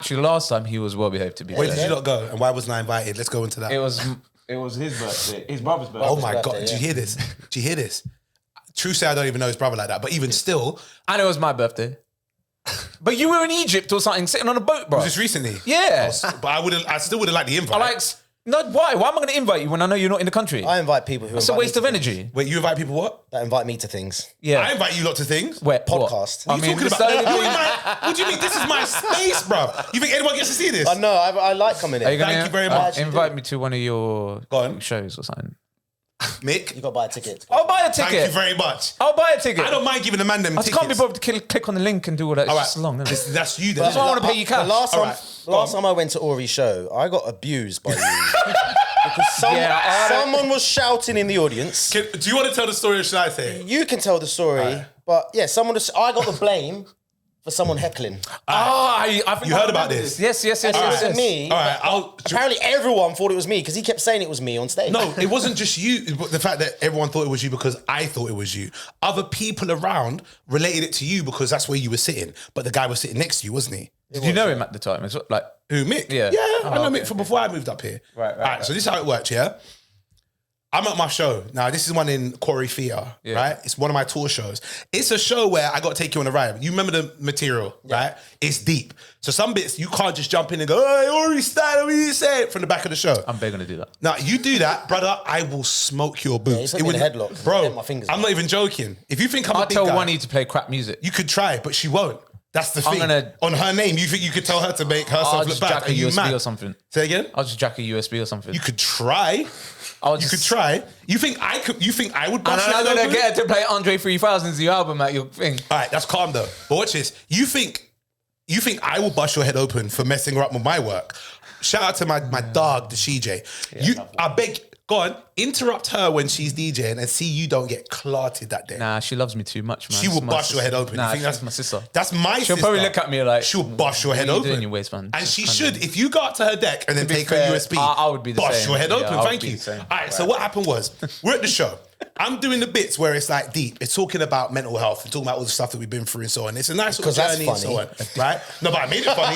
Actually, last time he was well behaved to be Where fair. did you not go? And why wasn't I invited? Let's go into that. It was his birthday. His brother's birthday. Oh my God, do you hear this? Do you hear this? True say I don't even know his brother like that, but even still. And it was my birthday. But you were in Egypt or something, sitting on a boat, bro. Just recently? Yeah. But I still would have liked the invite. No, why? Why am I going to invite you when I know you're not in the country? I invite people who. It's a waste of energy. Wait, you invite people what? That invite me to things. Yeah. I invite you lot to things. Where? Podcast. What are you talking about? What do you mean? This is my space, bro. You think anyone gets to see this? I know. I like coming in. Are you gonna, Thank you very much. Invite me to one of your Go on. shows or something. Mick, You got to buy a ticket. I'll buy a ticket. thank you very much. I'll buy a ticket. I don't mind giving the man them I tickets. just can't be bothered to click on the link and do all that. It's All right, just long. Isn't it? that's you then. That's why I want to pay you cash. The last All time, right. last time I went to Aurie's show, I got abused by you. Because someone was shouting in the audience. Do you want to tell the story or should I say it? You can tell the story, but yeah, I got the blame for someone heckling. I think You I heard about remember this? Yes. It wasn't me. All right, Apparently everyone thought it was me because he kept saying it was me on stage. No, it wasn't just you. The fact that everyone thought it was you because I thought it was you. Other people around related it to you because that's where you were sitting. But the guy was sitting next to you, wasn't he? Did you know him at the time? It's like Who, Mick? Yeah. Yeah, Oh, I know okay, Mick from before I moved up here. Right, All right, so this is how it works, yeah? I'm at my show. Now, this is one in Corey Theatre, right? It's one of my tour shows. It's a show where I got to take you on a ride. You remember the material, right? It's deep. So some bits, you can't just jump in and go, hey, Aurie Styla, what you say? From the back of the show. I'm begging to do that. Now, you do that, brother, I will smoke your boots. put me in a headlock. Bro, Get my fingers I'm not even joking. If you think I'm I'll a big tell guy, Wani to play crap music. you could try, but she won't. That's the thing. gonna- On her name, you think you could tell her to make herself I'll look just bad? jack a Are you USB mad? or something. Say again? I'll just jack a USB or something. You could try. You could try. You think I could? You think I would bust And I'm your head gonna open? get her to play Andre 3000's new album at your thing. All right, that's calm though. But watch this. You think I will bust your head open for messing her up with my work? Shout out to my dog, the CJ. I beg, go on, interrupt her when she's DJing and see you don't get clarted that day. Nah, she loves me too much, man. She will It's my bust your sister. head open. Nah, You think that's my sister. That's my sister. She'll probably look at me like, she'll bust your head what are you open. doing, you waste, man? And she Just should. If you go up to her deck and then To be take fair, her USB, I would be the bust same. your head Yeah, open. I would Thank be you. the same. All right. So what happened was we're at the show. I'm doing the bits where it's like deep. It's talking about mental health and talking about all the stuff that we've been through and so on. It's a nice little 'Cause that's journey and so on, funny. right? No, but I made it funny.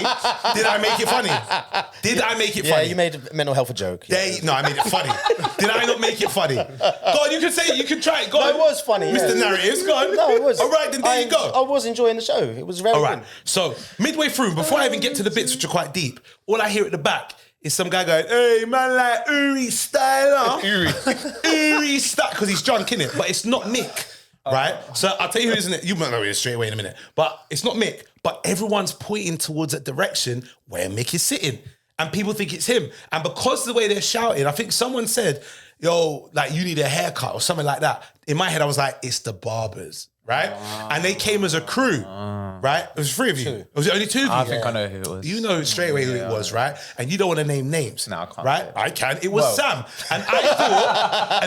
Did I make it funny? Did I make it Yeah, funny? you made mental health a joke. Yeah. No, I made it funny. Did I not make it funny? Go on, you can say it. You can try it. Go No, on. it was funny, yeah. Mr. Narratives, go on. No, it was. All right, then there you go. I was enjoying the show. It was very All right. good. So midway through, before I even get to the bits which are quite deep, all I hear at the back is some guy going, "Hey man, like Aurie Styla, Aurie Styla," because he's drunk in it, but it's not Mick, right? So I'll tell you who isn't it. You might know it straight away in a minute, but it's not Mick. But everyone's pointing towards a direction where Mick is sitting, and people think it's him. And because of the way they're shouting, I think someone said, "Yo, like you need a haircut" or something like that. In my head, I was like, "It's the barbers." Right? And they came as a crew, right? It was three of you. It was only two of you. I think I know who it was. You know straight away who it was, right? And you don't want to name names. No, I can't Right? say it. I can. It was Sam. And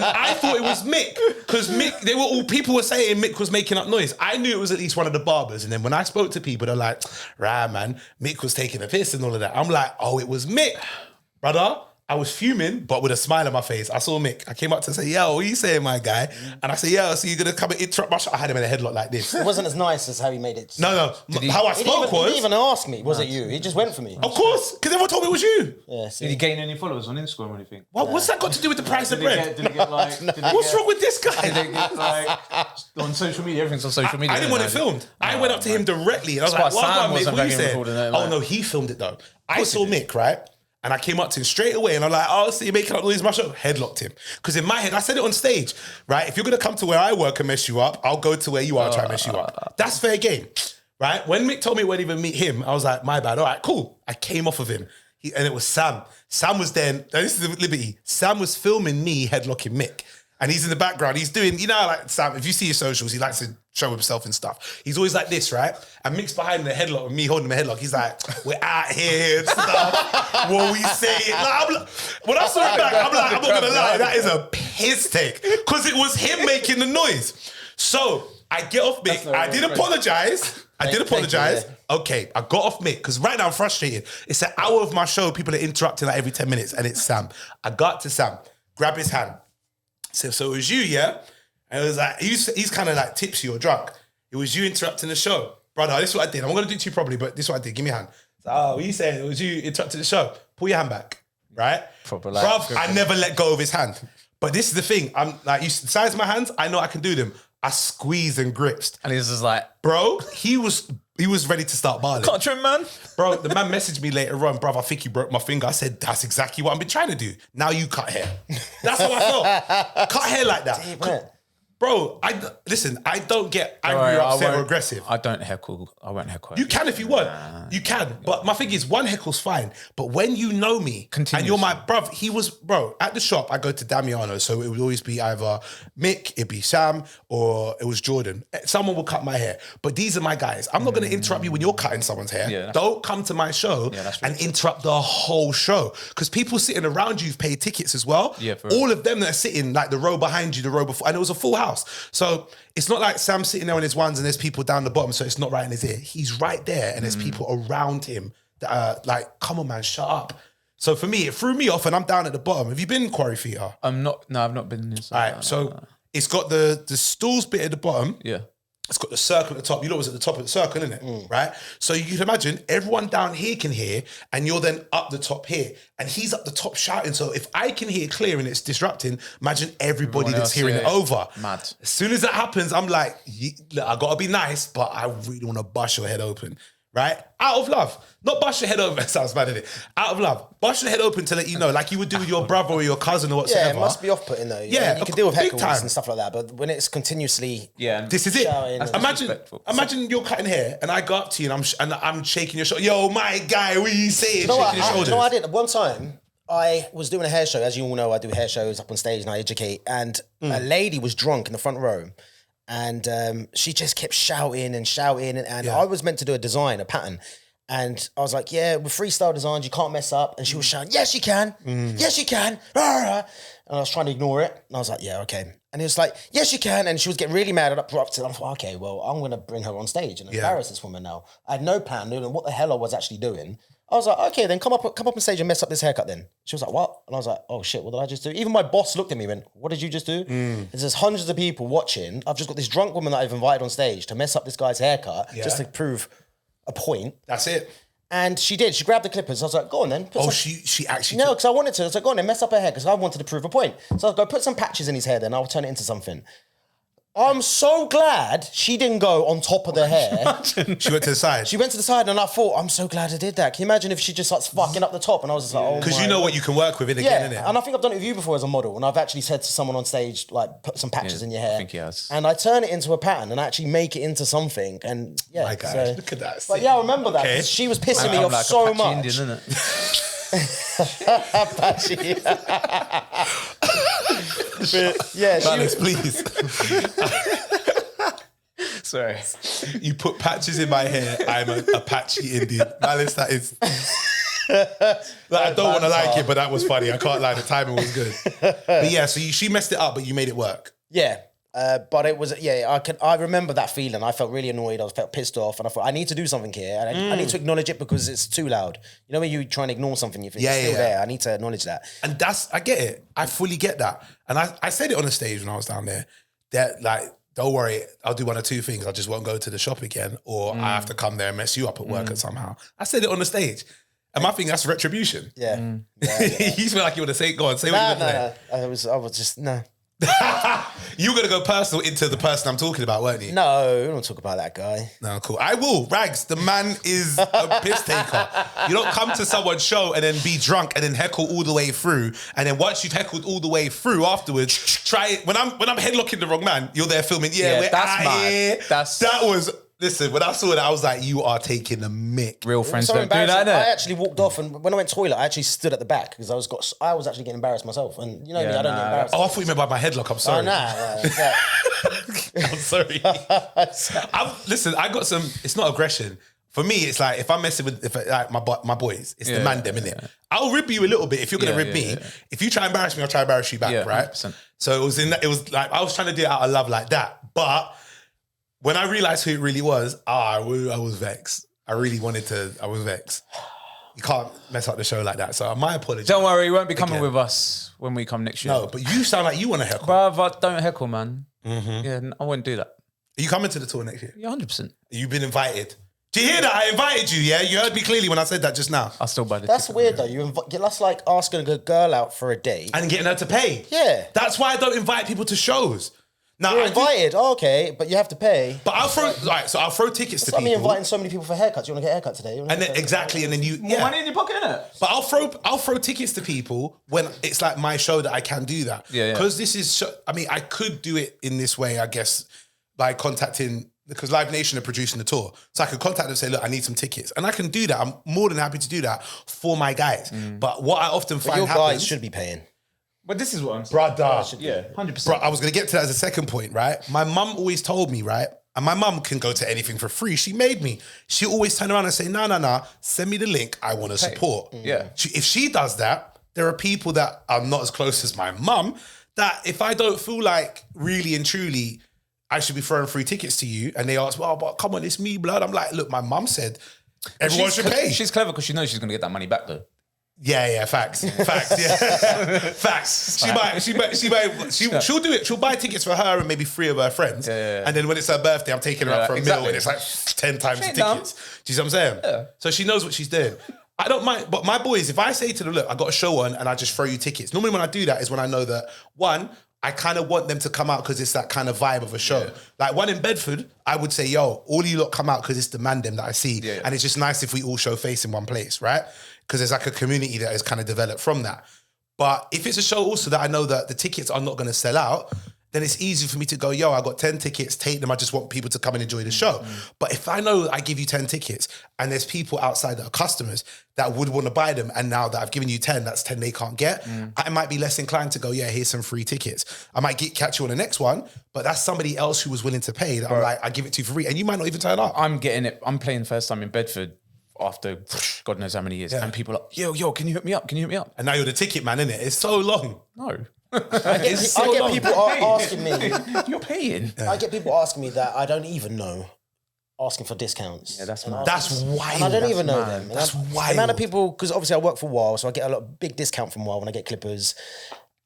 I thought it was Mick. Because Mick, people were saying Mick was making up noise. I knew it was at least one of the barbers. And then when I spoke to people, they're like, right, man, Mick was taking a piss and all of that. I'm like, oh, it was Mick. Brother, I was fuming, but with a smile on my face. I saw Mick. I came up to say, yo, what are you saying, my guy? And I said, yo, so you're going to come and interrupt my shot? I had him in a headlock like this. It wasn't as nice as how he made it. No. How I He spoke didn't was... even ask me, was it you? He just went for me. Of course, because everyone told me it was you. Yeah, see. Did he gain any followers on Instagram or anything? What's that got to do with the price of bread? Did he get like... What's wrong with this guy? Did it get like... On social media, everything's on social media. I didn't want it filmed. I went up to him directly and I was like, That's why Sam Mick, wasn't what you very saying? involved in it, Oh like- no, he filmed it though. I saw Mick, right? And I came up to him straight away and I'm like, oh, so you're making up noise in my show? Headlocked him. Because in my head, I said it on stage, right? If you're going to come to where I work and mess you up, I'll go to where you are and try and mess you up. That's fair game, right? When Mick told me we'd even meet him, I was like, my bad. All right, cool. I came off of him. And it was Sam. Sam was then, this is Liberty. Sam was filming me headlocking Mick. And he's in the background. He's doing, you know, like Sam, if you see his socials, he likes to show himself and stuff. He's always like this, right? And Mick's behind the headlock with me holding him a headlock. He's like, we're out here and stuff. What we say? Like, when I saw it back, I'm like, I'm not gonna lie, that is a piss take. Because it was him making the noise. So I get off Mick. I did apologize. Okay, I got off Mick because right now I'm frustrated. It's an hour of my show. People are interrupting like every 10 minutes and it's Sam. I got to Sam, grab his hand. So it was you, yeah? And it was like, he's kind of like tipsy or drunk. It was you interrupting the show. Brother, this is what I did. I'm going to do it to you properly, but this is what I did. Give me a hand. Oh, what you saying? It was you interrupted the show. Pull your hand back, right? Proper like, bruv, I never let go of his hand. But this is the thing. I'm like, you see the size of my hands, I know I can do them. I squeezed and gripped. And he's just like, bro, he was ready to start barling. can't trim, man. Bro, the man messaged me later on, bruv, I think you broke my finger. I said, that's exactly what I've been trying to do. Now you cut hair. That's how I felt. Cut hair like that. Damn, bro, listen, I don't get angry, upset, or aggressive. I won't heckle. You can if you want. You can. But my thing is, one heckle's fine. But when you know me, and you're my bruv, at the shop, I go to Damiano, so it would always be either Mick, it'd be Sam, or it was Jordan. Someone will cut my hair. But these are my guys. I'm not going to interrupt you when you're cutting someone's hair. Yeah, don't come to my show and interrupt the whole show. Because people sitting around you've paid tickets as well. Yeah, for all of them that are sitting, like the row behind you, the row before, and it was a full house. So it's not like Sam's sitting there on his ones and there's people down the bottom, so it's not right in his ear. He's right there and there's people around him that are like, come on, man, shut up. So for me, it threw me off and I'm down at the bottom. Have you been Quarry Theatre? I've not been in this. All right, so it's got the stools bit at the bottom. Yeah. It's got the circle at the top. You know what's at the top of the circle, isn't it? Right? So you can imagine everyone down here can hear and you're then up the top here. And he's up the top shouting. So if I can hear clear and it's disrupting, imagine everybody that's hearing it over. Mad. As soon as that happens, I'm like, look, I got to be nice, but I really want to bust your head open. Right? Out of love. Not bust your head open. That sounds bad, isn't it? Out of love. Bust your head open to let you know, like you would do with your brother or your cousin or whatsoever. Yeah, it must be off-putting though. Yeah, you can deal with big heckles time. and stuff like that, but when it's continuously... Yeah. This is it. Shouting Imagine you're cutting hair and I go up to you and I'm shaking your shoulder. Yo, my guy, what are you saying? You know Shaking your shoulders. You know what I did? One time, I was doing a hair show. As you all know, I do hair shows up on stage and I educate. And a lady was drunk in the front row. And she just kept shouting. And I was meant to do a pattern. And I was like, yeah, with freestyle designs, you can't mess up. And she was shouting, yes, you can. Yes, you can. And I was trying to ignore it. And I was like, yeah, okay. And it was like, yes, you can. And she was getting really mad and upset. I'm like, okay, well, I'm going to bring her on stage and embarrass this woman now. I had no plan, knowing what the hell I was actually doing. I was like, okay, then come up on stage and mess up this haircut then. She was like, what? And I was like, oh shit, what did I just do? Even my boss looked at me and went, what did you just do? There's hundreds of people watching. I've just got this drunk woman that I've invited on stage to mess up this guy's haircut just to prove a point. That's it. And she did. She grabbed the clippers. I was like, go on then. She actually... No, because I wanted to. I was like, go on then, mess up her hair because I wanted to prove a point. So I was like, put some patches in his hair then. I'll turn it into something. I'm so glad she didn't go on top of the hair. She went to the side. She went to the side and I thought, I'm so glad I did that. Can you imagine if she just starts fucking up the top? And I was just like, oh my... Because you know what you can work with it again, innit? And I think I've done it with you before as a model. And I've actually said to someone on stage, like, put some patches in your hair. I think he has. And I turn it into a pattern and actually make it into something. And yeah. My God, look at that. But yeah, I remember that. Okay. She was pissing me off like so a patchy much. Indian, isn't it? Patchy. Yeah, Malice, please. Sorry. You put patches in my hair, I'm a patchy Indian. Malice, that is... I don't want to like it, but that was funny. I can't lie, the timing was good. But yeah, so she messed it up, but you made it work. Yeah. But it was, I remember that feeling. I felt really annoyed. I felt pissed off. And I thought, I need to do something here. And I need to acknowledge it because it's too loud. You know when you try and ignore something, you think it's still there. I need to acknowledge that. And I get it. I fully get that. And I said it on the stage when I was down there. That like, don't worry, I'll do one or two things. I just won't go to the shop again. Or I have to come there and mess you up at work somehow. I said it on the stage. And my thing, that's retribution. Yeah. You feel like you want to say, go on, say what you want to say. I was just, no. You were going to go personal into the person I'm talking about, weren't you? No, we don't talk about that guy. No, cool. I will. Rags, the man is a piss taker. You don't come to someone's show and then be drunk and then heckle all the way through. And then once you've heckled all the way through afterwards, try it. When I'm headlocking the wrong man, you're there filming. Yeah, we're that's out here. That's... That was... Listen, when I saw that, I was like, you are taking the mick. Real friends So don't do that, innit? I actually walked off, and when I went to the toilet, I actually stood at the back because I was actually getting embarrassed myself. And you know me, I don't get embarrassed. Oh, I thought you meant by my headlock. I'm sorry. I'm sorry. Listen, I got some... It's not aggression. For me, it's like, if I'm messing with like my boys, it's the man them, innit? I'll rib you a little bit if you're going to rib me. Yeah. If you try and embarrass me, I'll try and embarrass you back, right? 100%. So it was like, I was trying to do it out of love like that. But... when I realised who it really was, I was vexed. I was vexed. You can't mess up the show like that. So my apologies. Don't worry, you won't be coming with us when we come next year. No, but you sound like you want to heckle. Bruv, I don't heckle, man. Yeah, I wouldn't do that. Are you coming to the tour next year? Yeah, 100%. You've been invited. Do you hear that? I invited you, yeah? You heard me clearly when I said that just now. I'll still buy the That's ticket. weird though. That's like asking a girl out for a date. And getting her to pay. Yeah. That's why I don't invite people to shows. Now, You're invited, okay, but you have to pay. But I'll throw tickets to I mean, people. inviting so many people for haircuts. You want to get a haircut today? And then exactly, and then you More money in your pocket, innit? But I'll throw tickets to people when it's like my show that I can do that. Yeah. Because this is, I mean, I could do it in this way, I guess, by contacting, because Live Nation are producing the tour. So I could contact them and say, look, I need some tickets. And I can do that. I'm more than happy to do that for my guys. But what I often find Your happens... guys should be paying. But this is what I'm saying. Brother. Yeah, 100%. Bro, I was going to get to that as a second point, right? My mum always told me, right? And my mum can go to anything for free. She made me. She always turn around and say, no, send me the link. I want to support. Yeah. If she does that, there are people that are not as close as my mum that if I don't feel like really and truly I should be throwing free tickets to you, and they ask, well, but come on, it's me, blood. I'm like, look, my mum said everyone should pay. She's clever because she knows she's going to get that money back though. Yeah, facts, yeah, facts. She'll do it. She'll buy tickets for her and maybe 3 of her friends, and then when it's her birthday, I'm taking her out for a meal, and it's like 10 times the tickets. Do you see what I'm saying? Yeah. So she knows what she's doing. I don't mind, but my boys, if I say to them, look, I got a show on, and I just throw you tickets. Normally, when I do that, is when I know that one, I kind of want them to come out because it's that kind of vibe of a show. Yeah. Like one in Bedford, I would say, yo, all you lot come out because it's the mandem that I see, and it's just nice if we all show face in one place, right? Because there's like a community that is kind of developed from that. But if it's a show also that I know that the tickets are not going to sell out, then it's easy for me to go, yo, I got 10 tickets, take them. I just want people to come and enjoy the show. But if I know I give you 10 tickets and there's people outside that are customers that would want to buy them, and now that I've given you 10, that's 10 they can't get, I might be less inclined to go, yeah, here's some free tickets. I might catch you on the next one, but that's somebody else who was willing to pay that I'm like, I give it to you for free. And you might not even turn up. I'm getting it. I'm playing the first time in Bedford after God knows how many years. And people are like, yo, can you hook me up? Can you hook me up? And now you're the ticket man, innit? It's so long. No. I get people asking me. You're paying. I get people asking me that I don't even know, asking for discounts. Yeah, that's And mad. That's wild. And I don't even know mad. them. That's The wild. amount of people, because obviously I work for WoW, so I get a big discount from WoW when I get clippers.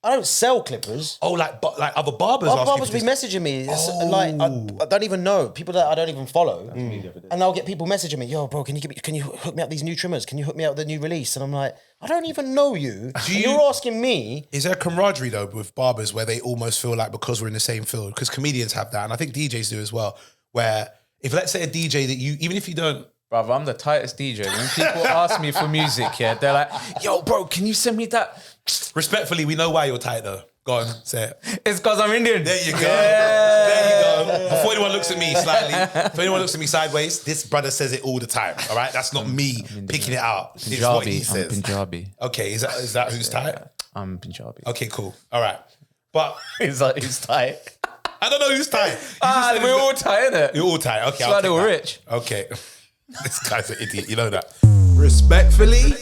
I don't sell clippers. Oh, like other barbers Other asking barbers for be this. messaging me. It's like I don't even know people that I don't even follow, and I'll get people messaging me. Yo, bro, can you hook me up these new trimmers? Can you hook me up with the new release? And I'm like, I don't even know you. You're asking me. Is there camaraderie though with barbers where they almost feel like because we're in the same field? Because comedians have that, and I think DJs do as well. Where if let's say a DJ that you, even if you don't. Brother, I'm the tightest DJ. When people ask me for music, they're like, yo, bro, can you send me that? Respectfully, we know why you're tight though. Go on, say it. It's because I'm Indian. There you go. There you go. Before anyone looks at me slightly, if anyone looks at me sideways, this brother says it all the time. All right, that's not me picking it out. It's what he Punjabi. I'm says. Punjabi. Okay, is that who's tight? I'm Punjabi. Okay, cool. All right, but He's like, he's tight. I don't know who's tight. We're all tight, innit? You're all tight. Okay, That's why I'll they take were that. rich. Okay, this guy's an idiot. You know that. Respectfully.